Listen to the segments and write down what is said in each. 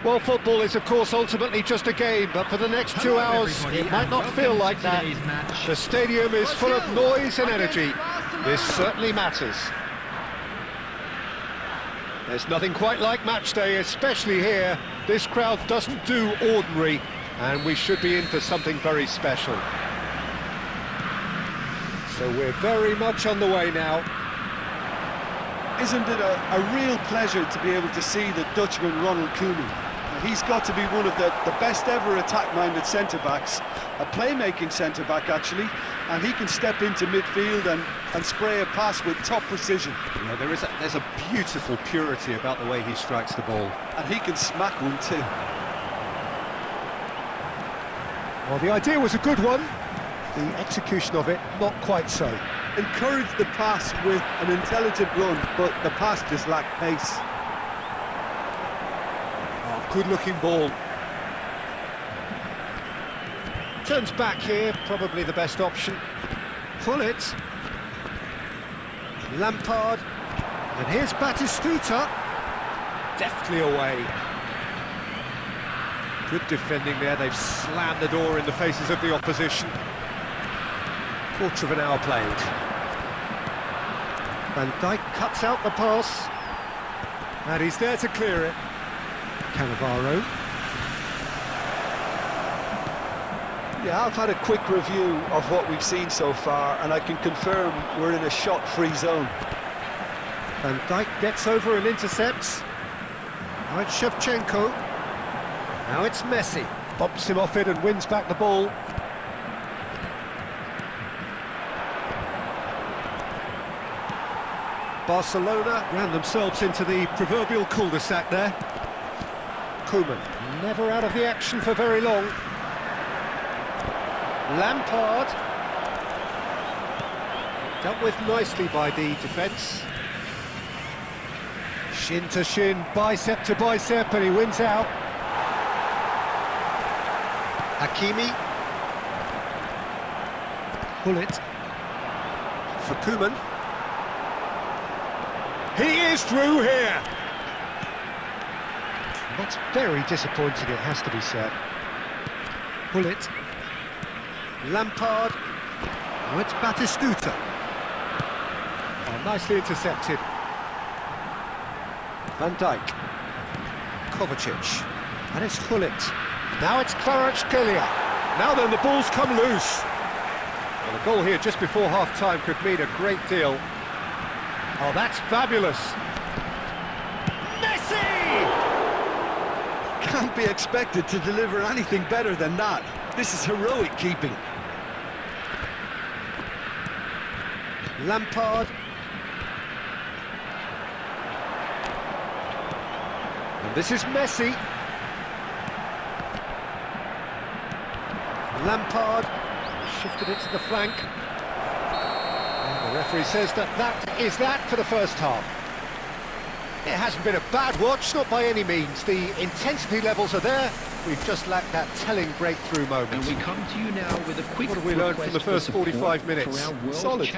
Well, football is, of course, ultimately just a game, but for the next 2 hours, it might not feel like that. The stadium is full of noise and energy. This certainly matters. There's nothing quite like match day, especially here. This crowd doesn't do ordinary, and we should be in for something very special. So we're very much on the way now. Isn't it a real pleasure to be able to see the Dutchman Ronald Koeman? He's got to be one of the best ever attack-minded centre-backs, a playmaking centre-back actually, and he can step into midfield and spray a pass with top precision. Yeah, there's a beautiful purity about the way he strikes the ball. And he can smack one too. Well, the idea was a good one, the execution of it, not quite so. Encouraged the pass with an intelligent run, but the pass just lacked pace. Good-looking ball. Turns back here, probably the best option. Pull it. Lampard. And here's Batistuta. Deftly away. Good defending there. They've slammed the door in the faces of the opposition. Quarter of an hour played. Van Dijk cuts out the pass. And he's there to clear it. Cannavaro. Yeah, I've had a quick review of what we've seen so far, and I can confirm we're in a shot-free zone. Van Dijk gets over and intercepts. Now it's Shevchenko. Now it's Messi. Bumps him off it and wins back the ball. Barcelona ran themselves into the proverbial cul-de-sac there. Koeman, never out of the action for very long. Lampard. Dealt with nicely by the defence. Shin to shin, bicep to bicep, and he wins out. Hakimi. Pull it. For Koeman. He is through here! That's very disappointing, it has to be said. Pull it. Lampard. Now it's Batistuta. Oh, nicely intercepted. Van Dijk. Kovacic. And it's Hullet. Now it's Kvaratskhelia. Now then, the ball's come loose. Well, the goal here just before half-time could mean a great deal. Oh, that's fabulous. Can't be expected to deliver anything better than that. This is heroic keeping. Lampard. And this is Messi. Lampard shifted it to the flank. And the referee says that is that for the first half. It hasn't been a bad watch, not by any means. The intensity levels are there. We've just lacked that telling breakthrough moment. And we come to you now with a quick. What have we learned from the first 45 minutes? Solid,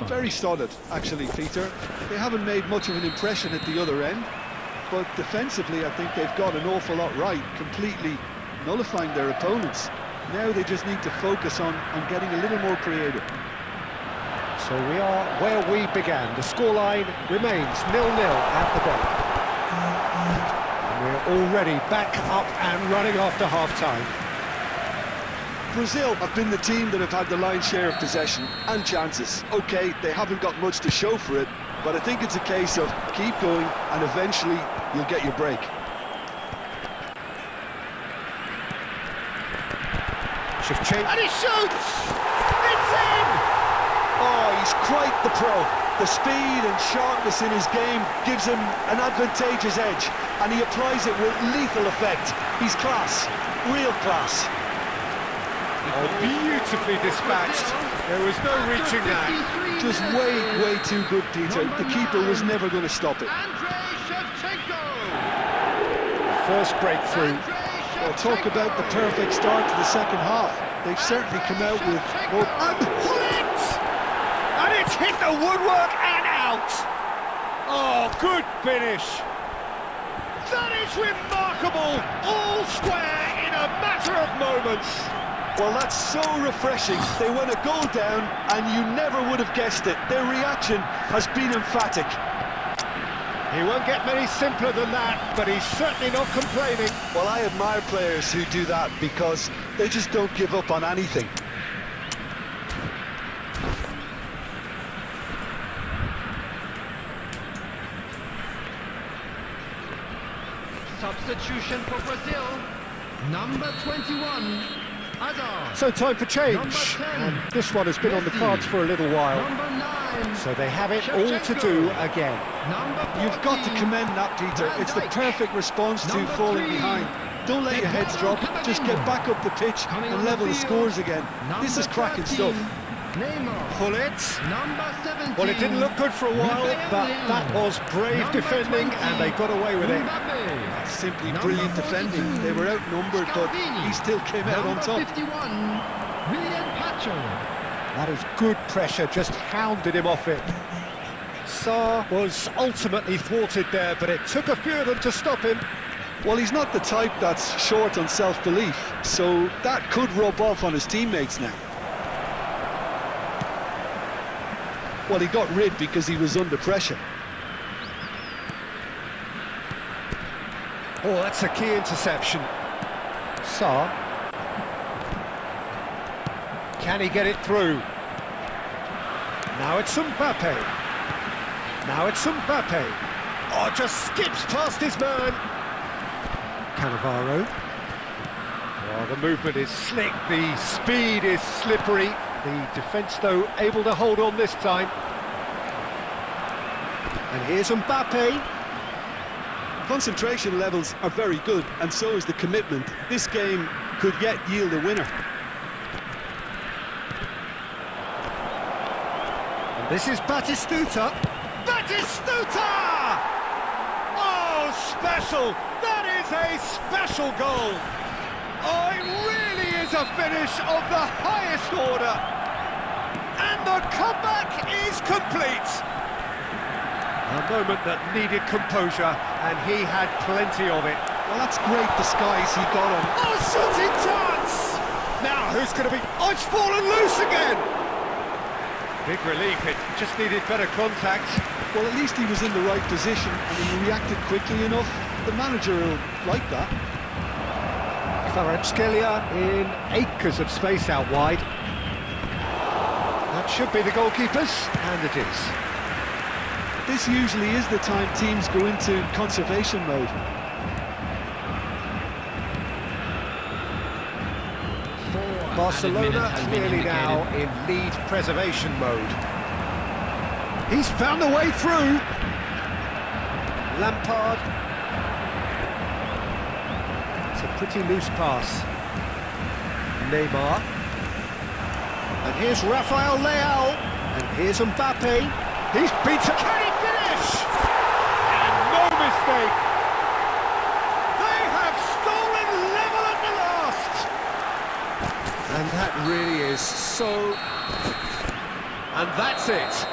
very solid, actually, Peter. They haven't made much of an impression at the other end, but defensively, I think they've got an awful lot right, completely nullifying their opponents. Now they just need to focus on getting a little more creative. So we are where we began. The scoreline remains 0-0 at the break. And we're already back up and running after half-time. Brazil have been the team that have had the lion's share of possession and chances. OK, they haven't got much to show for it, but I think it's a case of keep going and eventually you'll get your break. Shevchenko. And he shoots! It's in! Oh, he's quite the pro. The speed and sharpness in his game gives him an advantageous edge, and he applies it with lethal effect. He's class, real class. Oh, beautifully dispatched. There was no reaching that. Just way too good, Peter. The keeper was never going to stop it. First breakthrough. Well, talk about the perfect start to the second half. They've certainly come out with more... And pull it! And it's hit the woodwork and out! Oh, good finish! That is remarkable! All square in a matter of moments. Well, that's so refreshing. They went a goal down, and you never would have guessed it. Their reaction has been emphatic. He won't get many simpler than that, but he's certainly not complaining. Well, I admire players who do that because they just don't give up on anything. Substitution for Brazil. Number 21. Hazard. So time for change, Number 10. and this one has been on the Messi. cards for a little while. Number 9. So they have it all to do again. Number 14. You've got to commend that, Peter. Van It's the Dijk. perfect response to Number falling 3. behind. Don't let your heads drop, just get back up the pitch Coming and on the level the field. scores again. Number This is cracking 13. stuff. Neymar. Pull it. Number 17. Well, it didn't look good for a while, but that was brave Number defending, 20. and they got away with it. Mbappe. Simply Number brilliant 42. defending. They were outnumbered, but Scalvini. he still came out on Number top. 51. William Pacho. That is good pressure, just hounded him off it. Sarr was ultimately thwarted there, but it took a few of them to stop him. Well, he's not the type that's short on self-belief, so that could rub off on his teammates now. Well, he got rid because he was under pressure. Oh, that's a key interception. Sarr. Can he get it through? Now it's Mbappe. Now it's Mbappe. Oh, just skips past his man. Cannavaro. Oh, the movement is slick, the speed is slippery. The defence, though, able to hold on this time. And here's Mbappe. Concentration levels are very good, and so is the commitment. This game could yet yield a winner. And this is Batistuta. Batistuta! Oh, special! That is a special goal! Oh, it really is a finish of the highest order! And the comeback is complete! A moment that needed composure, and he had plenty of it. Well, that's great disguise he got on. Oh, shooting chance! Now, who's going to be... Oh, it's fallen loose again! Big relief, it just needed better contact. Well, at least he was in the right position, and he reacted quickly enough. The manager will like that. Kvaratskhelia in acres of space out wide. That should be the goalkeepers, and it is. This usually is the time teams go into conservation mode. Barcelona clearly now in lead preservation mode. He's found a way through. Lampard. It's a pretty loose pass. Neymar. And here's Rafael Leao. And here's Mbappe. He's beaten. Can he finish? And no mistake. They have stolen level at the last. And that really is so... And that's it.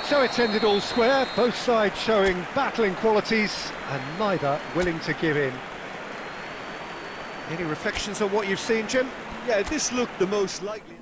So it's ended all square, both sides showing battling qualities and neither willing to give in. Any reflections on what you've seen, Jim? Yeah, this looked the most likely.